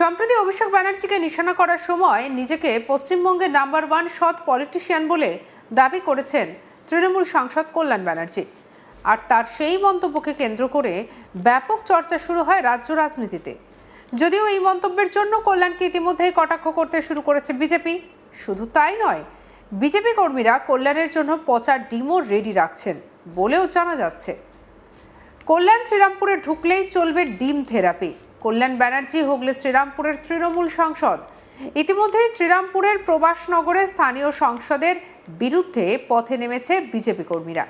সম্প্রতি অভিষেক ব্যানার্জিকে নিশানা করার সময় নিজেকে পশ্চিমবঙ্গের নাম্বার 1 সৎ পলিটিশিয়ান বলে দাবি করেছেন তৃণমূল সাংসদ কল্যাণ ব্যানার্জি। আর তার সেই মন্তব্যকে কেন্দ্র করে ব্যাপক চর্চা শুরু হয় রাজ্য রাজনীতিতে। যদিও এই মন্তব্যের জন্য কল্যাণকে ইতিমধ্যেই কটাক্ষ করতে শুরু করেছে বিজেপি। শুধু তাই নয়, বিজেপি কর্মীরা কল্যাণের জন্য পচা ডিমও রেডি রাখছেন বলেও জানা যাচ্ছে। কল্যাণ শ্রীরামপুরে ঢুকলেই চলবে ডিম থেরাপি। কল্যাণ ব্যানার্জি হুগলি শ্রীরামপুরের তৃণমূল সাংসদ। ইতিমধ্যেই শ্রীরামপুরের প্রবাসনগরে স্থানীয় সংসদের বিরুদ্ধে পথে নেমেছে বিজেপি কর্মীরা।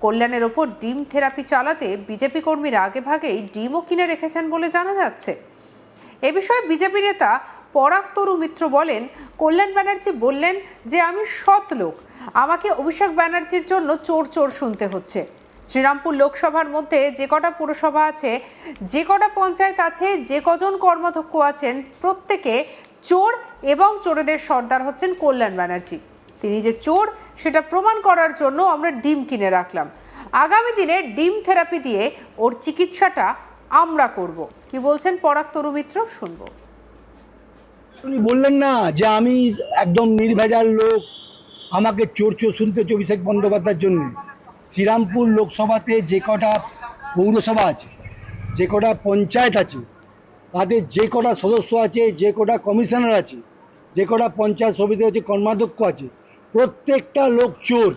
কল্যাণের ওপর ডিম থেরাপি চালাতে বিজেপি কর্মীরা আগেভাগেই ডিমও কিনে রেখেছেন বলে জানা যাচ্ছে। এ বিষয়ে বিজেপি নেতা পরাগ তরু মিত্র বলেন, কল্যাণ ব্যানার্জি বললেন যে আমি সৎ লোক, আমাকে অভিষেক ব্যানার্জির জন্য চোর চোর শুনতে হচ্ছে। শ্রীরামপুর লোকসভার মধ্যে যে কটা পুরসভা আছে, যে কটা পঞ্চায়েত আছে, যে কজন কর্মাধ্যক্ষ আছেন, প্রত্যেকে চোর এবং চোরেদের সর্দার হচ্ছেন কল্যাণ ব্যানার্জি। তিনি যে চোর সেটা প্রমাণ করার জন্য আমরা ডিম কিনে রাখলাম। আগামী দিনে ডিম থেরাপি দিয়ে ওর চিকিৎসাটা আমরা করব। কি বলছেন পরাগ তরু মিত্র, শুনবো। উনি বললেন না যে আমি একদম নির্ভেজাল লোক, আমাকে চোর চোর শুনতে হচ্ছে অভিষেক বন্দ্যোপাধ্যায়ের জন্য। শ্রীরামপুর লোকসভাতে যে কটা পৌরসভা আছে, যে কটা পঞ্চায়েত আছে, তাদের যে কটা সদস্য আছে, যে কটা কমিশনার আছে, যে কটা পঞ্চায়েত সমিতি আছে, কর্মাধ্যক্ষ আছে, প্রত্যেকটা লোক চোর।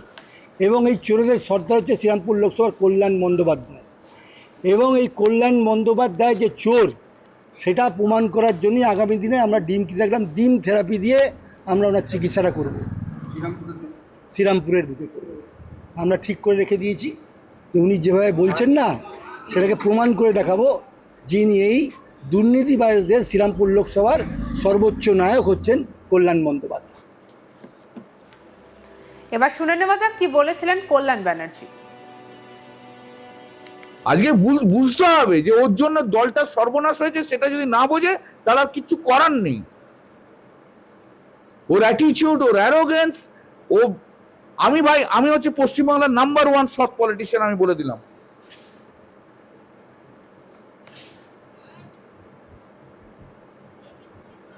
এবং এই চোরেদের সর্দার হচ্ছে শ্রীরামপুর লোকসভার কল্যাণ বন্দ্যোপাধ্যায়। এবং এই কল্যাণ বন্দ্যোপাধ্যায় যে চোর সেটা প্রমাণ করার জন্যই আগামী দিনে আমরা ডিম কিনে রাখলাম। ডিম থেরাপি দিয়ে আমরা ওনার চিকিৎসাটা করব। শ্রীরামপুরের বুকে করব, আমরা ঠিক করে রেখে দিয়েছি। উনি যেভাবে বলছেন না, সেটাকে প্রমাণ করে দেখাবো যিনি এই দুর্নীতিবাজদের শ্রীরামপুর লোকসভার সর্বোচ্চ নায়ক হচ্ছেন কল্যাণ বন্দ্যোপাধ্যায়। এবার শুনে নেওয়া যাক কি বলেছিলেন কল্যাণ ব্যানার্জি। আজকে বুঝতে হবে যে ওর জন্য দলটা সর্বনাশ হয়েছে, সেটা যদি না বোঝে তাহলে আর কিছু করার নেই। ওর অ্যাটিটিউড, ওর অ্যারোগেন্স, ও আমি হচ্ছে পশ্চিমবাংলার নাম্বার 1 সৎ পলিটিশিয়ান, আমি বলে দিলাম।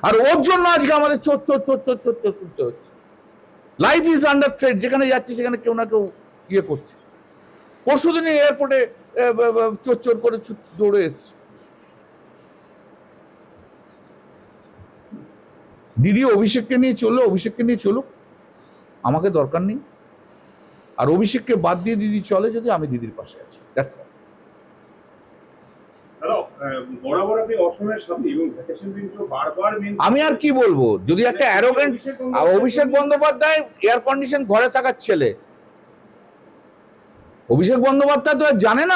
আর ওর জন্য আজকে আমাদের চোর চোর চোর চোর চোর চোর শুনতে হচ্ছে। Life is under threat. যেখানে যাচ্ছে সেখানে কেউ না কেউ ইয়ে করছে। পরশুদিন এয়ারপোর্টে চোর চোর করে দৌড়ে এসছে। দিদি অভিষেককে নিয়ে চললো, অভিষেককে নিয়ে চলুক, আমাকে দরকার নেই। আর অভিষেককে বাদ দিয়ে দিদি চলে যদি, আমি দিদির পাশে আছি। আমি আর কি বলবো? যদি একটা arrogant Abhishek Bandyopadhyay air condition ঘরে থাকার ছেলে, অভিষেক বন্দ্যোপাধ্যায় তো জানে না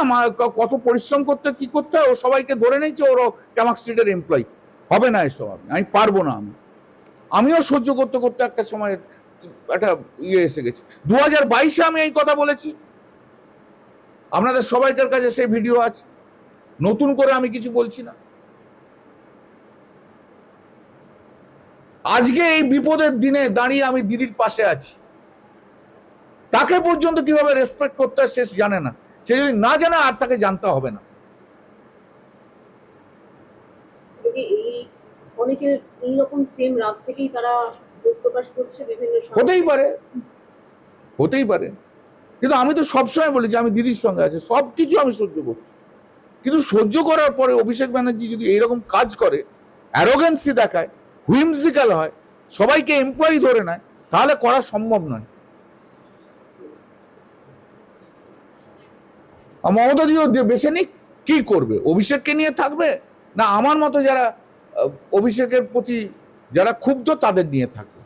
কত পরিশ্রম করতে কি করতে হয়। ও সবাইকে ধরে নিয়েছে ওর ক্যামাক স্ট্রিটের এমপ্লয়ি। হবে না এসব, আমি পারবো না। আমিও সহ্য করতে করতে একটা সময় একটা ইয়ে এসে গেছে। 2022-এ আমি এই কথা বলেছি, আপনাদের সবাইকার কাছে সেই ভিডিও আছে। নতুন করে আমি কিছু বলছি না। আজকে এই বিপদের দিনে দাঁড়িয়ে আমি দিদির পাশে আছি। তাকে পর্যন্ত কিভাবে রেসপেক্ট করতে হয় সে জানে না। সে যদি না জানে আর তাকে জানতে হবে না। অনেকে এইরকম সেম রাত থেকেই তারা প্রকাশ করছে বিভিন্ন। হতেই পারে। কিন্তু আমি তো সবসময় বলি যে আমি দিদির সঙ্গে আছি, সবকিছু আমি সহ্য করছি। কিন্তু সহ্য করার পরে অভিষেক ব্যানার্জি যদি এইরকম কাজ করে, অ্যারোগেন্সি দেখায়, হুইমজিক্যাল হয়, সবাইকে এমপ্লয়ি ধরে নেয়, তাহলে করা সম্ভব নয়। মমতা দিও বেছে নিক, কি করবে? অভিষেককে নিয়ে থাকবে না আমার মতো যারা অভিষেকের প্রতি যারা ক্ষুব্ধ তাদের নিয়ে থাকবে।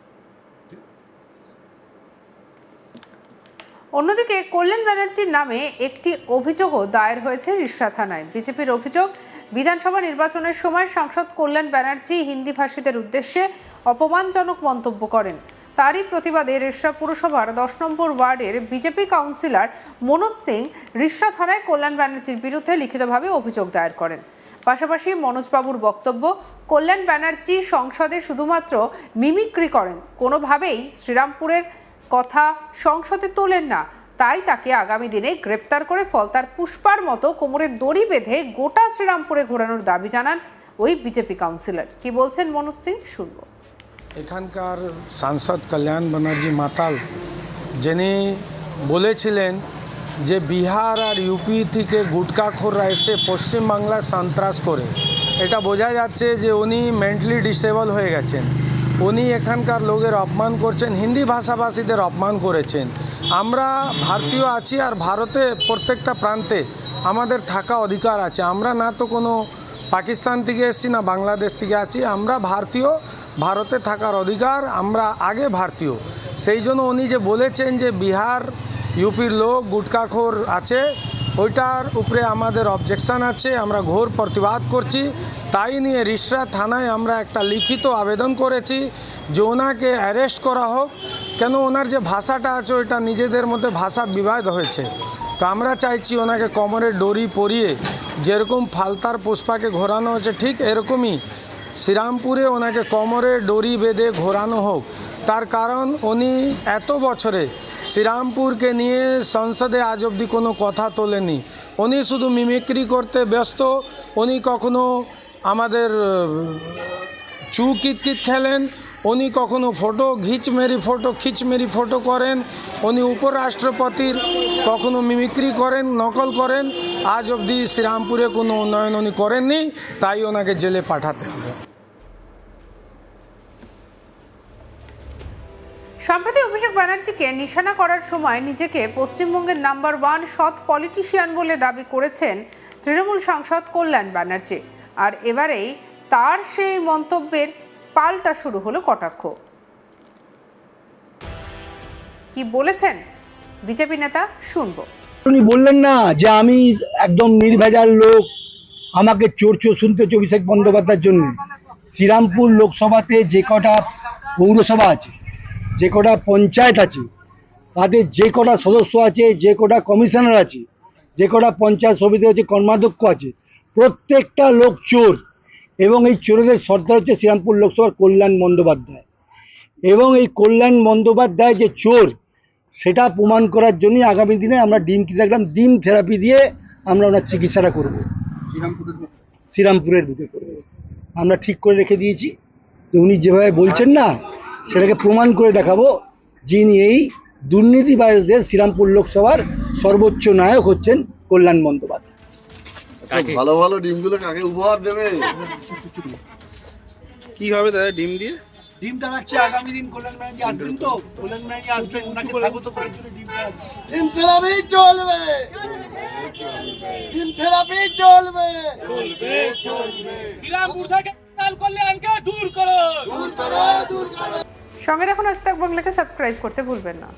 অন্যদিকে কল্যাণ ব্যানার্জির নামে একটি অভিযোগও দায়ের হয়েছে রিষড়া থানায়। বিজেপির অভিযোগ, বিধানসভা নির্বাচনের সময় সাংসদ কল্যাণ ব্যানার্জি হিন্দি ভাষীদের উদ্দেশ্যে অপমানজনক মন্তব্য করেন। তারই প্রতিবাদে রিষড়া পুরসভার 10 নম্বর ওয়ার্ডের বিজেপি কাউন্সিলর মনোজ সিং রিষড়া থানায় কল্যাণ ব্যানার্জির বিরুদ্ধে লিখিতভাবে অভিযোগ দায়ের করেন। পাশাপাশি মনোজবাবুর বক্তব্য, কল্যাণ ব্যানার্জি সংসদে শুধুমাত্র মিমিক্রি করেন, কোনোভাবেই শ্রীরামপুরের কথা সংসদে তোলেন না। তাই তাকে আগামী দিনে গ্রেপ্তার করে ফলতার পুষ্পার মতো কোমরে দড়ি বেঁধে গোটা শ্রীরামপুরে ঘোরানোর দাবি জানান ওই বিজেপি কাউন্সিলর। কি বলছেন মনোজ সিং, শুনবো। এখানকার সাংসদ কল্যাণ ব্যানার্জি মাতাল যিনি বলেছিলেন যে বিহার আর ইউপি থেকে গুটকাখোররা এসে পশ্চিমবাংলায় সন্ত্রাস করে, এটা বোঝা যাচ্ছে যে উনি মেন্টালি ডিসেবল হয়ে গেছেন। উনি এখানকার লোকের অপমান করছেন, হিন্দি ভাষাভাষীদের অপমান করেছেন। আমরা ভারতীয় আছি আর ভারতে প্রত্যেকটা প্রান্তে আমাদের থাকা অধিকার আছে। আমরা না তো কোনো পাকিস্তান থেকে এসেছি না বাংলাদেশ থেকে আছি, আমরা ভারতীয়, ভারতে থাকার অধিকার, আমরা আগে ভারতীয়। সেই জন্য উনি যে বলেছেন যে বিহার ইউপির লোক গুটকাখোর আছে, ওইটার উপরে আমাদের অবজেকশন আছে, আমরা ঘোর প্রতিবাদ করছি। তাই নিয়ে রিসরা থানায় আমরা একটা লিখিত আবেদন করেছি যে ওনাকে অ্যারেস্ট করা হোক। কেন ওনার যে ভাষাটা আছে ওইটা নিজেদের মধ্যে ভাষা বিবাদ হয়েছে। তো আমরা চাইছি ওনাকে কোমরে দড়ি পরিয়ে যেরকম ফালতার পুষ্পাকে ঘোরানো হয়েছে ঠিক এরকমই শ্রীরামপুরে ওনাকে কোমরে দড়ি বেঁধে ঘোরানো হোক। তার কারণ উনি এত বছরে শ্রীরামপুরকে নিয়ে সংসদে আজ অবধি কোনো কথা তোলেনি। উনি শুধু মিমিক্রি করতে ব্যস্ত। উনি কখনো আমাদের চু কিতকিত খেলেন, উনি কখনো ফটো খিচ মেরি ফটো করেন, উনি উপরাষ্ট্রপতির কখনো মিমিক্রি করেন, নকল করেন। আজ অবধি শ্রীরামপুরে কোনো উন্নয়ন উনি করেননি, তাই ওনাকে জেলে পাঠাতে হবে। সম্প্রতি অভিষেক ব্যানার্জিকে নিশানা করার সময় নিজেকে পশ্চিমবঙ্গের নাম্বার 1 সৎ পলিটিশিয়ান বলে দাবি করেছেন তৃণমূল সাংসদ কল্যাণ ব্যানার্জি। আর এবারেই তার সেই মন্তব্যের পাল্টা শুরু হলো কটাক্ষ। কি বলেছেন বিজেপি নেতা, শুনবো। উনি বললেন না যে আমি একদম নির্ভেজাল লোক, আমাকে চোর শুনতে হচ্ছে অভিষেক বন্দ্যোপাধ্যায়ের জন্য। শ্রীরামপুর লোকসভাতে যে কটা পৌরসভা আছে, যে কটা পঞ্চায়েত আছে, তাদের যে কটা সদস্য আছে, যে কটা কমিশনার আছে, যে কটা পঞ্চায়েত সমিতি আছে, কর্মাধ্যক্ষ আছে, প্রত্যেকটা লোক চোর। এবং এই চোরদের সর্দার হচ্ছে শ্রীরামপুর লোকসভার কল্যাণ বন্দ্যোপাধ্যায়। এবং এই কল্যাণ বন্দ্যোপাধ্যায় যে চোর সেটা প্রমাণ করার জন্য আগামী দিনে আমরা ডিম থেরাপি দিয়ে আমরা ওনার চিকিৎসাটা করব। শ্রীরামপুরের বুকে করব, আমরা ঠিক করে রেখে দিয়েছি। তো উনি যেভাবে বলছেন না, সেটাকে প্রমাণ করে দেখাবো যিনি এই দুর্নীতিবাজদের শ্রীরামপুর লোকসভার সর্বোচ্চ নায়ক হচ্ছেন কল্যাণ বন্দ্যোপাধ্যায়। ভালো ভালো ডিমগুলো কাকে উপহার দেবে? কি হবে দাদা ডিম দিয়ে? ডিমটা রাখছে আগামী দিন কল্যাণ ব্যানার্জি আসবেন, তো কল্যাণ ব্যানার্জি আসবেন, ওনাকে স্বাগত করার জন্য ডিম থেরাপি চলবে, ডিম থেরাপি চলবে। শ্রীরামপুর থেকে কল্যাণকে দূর করো। সঙ্গে রাখুন আজ তাক বাংলাকে সাবস্ক্রাইব করতে ভুলবেন না।